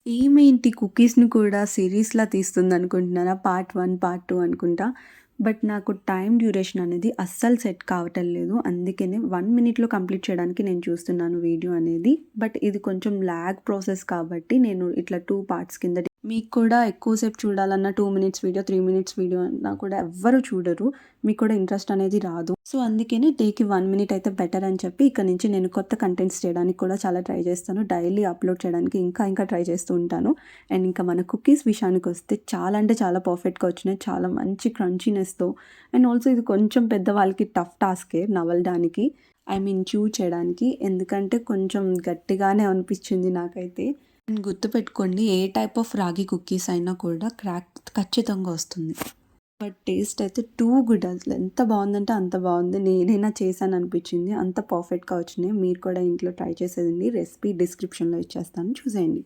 ఏమేంటి కుకీస్‌ని కూడా సీరీస్‌లా తీస్తుందనుకుంటున్నారా? Part 1, part 2 అనుకుంటా. But నాకు టైమ్ డ్యూరేషన్ అనేది అస్సలు సెట్ కావటం లేదు. అందుకనే 1 మినిట్‌లో కంప్లీట్ చేయడానికి నేను చూస్తున్నాను వీడియో అనేది. బట్ ఇది కొంచెం లాగ్ ప్రాసెస్ కాబట్టి నేను ఇట్లా 2 పార్ట్స్ కింద మీకు కూడా ఎక్కువ సేపు చూడాలన్నా 2 మినిట్స్ వీడియో, 3 మినిట్స్ వీడియో అన్నా కూడా ఎవ్వరు చూడరు. మీకు కూడా ఇంట్రెస్ట్ అనేది రాదు. సో, అందుకనే డేకి 1 మినిట్ అయితే బెటర్ అని చెప్పి ఇక నుంచి నేను కొత్త కంటెంట్స్ చేయడానికి కూడా చాలా ట్రై చేస్తాను. డైలీ అప్‌లోడ్ చేయడానికి ఇంకా ట్రై చేస్తూ ఉంటాను. అండ్ ఇంకా మన కుకీస్ విషయానికొస్తే చాలా అంటే చాలా పర్ఫెక్ట్‌గా వచ్చినాయి. చాలా మంచి క్రంచీనెస్‌తో అండ్ ఆల్సో ఇది కొంచెం పెద్దవాళ్ళకి టఫ్ టాస్కే నవలడానికి. చూ చేయడానికి. ఎందుకంటే కొంచెం గట్టిగానే అనిపించింది నాకైతే. అండ్ గుర్తుపెట్టుకోండి ఏ టైప్ ఆఫ్ రాగి కుకీస్ అయినా కూడా క్రాక్ ఖచ్చితంగా వస్తుంది. బట్ టేస్ట్ అయితే టూ గుడ్ అసలు ఎంత బాగుందంటే అంత బాగుంది. నేనైనా చేశాను అనిపించింది. అంత పర్ఫెక్ట్‌గా వచ్చినాయి. మీరు కూడా ఇంట్లో ట్రై చేసేయండి. రెసిపీ డిస్క్రిప్షన్‌లో ఇచ్చేస్తాను చూసేయండి.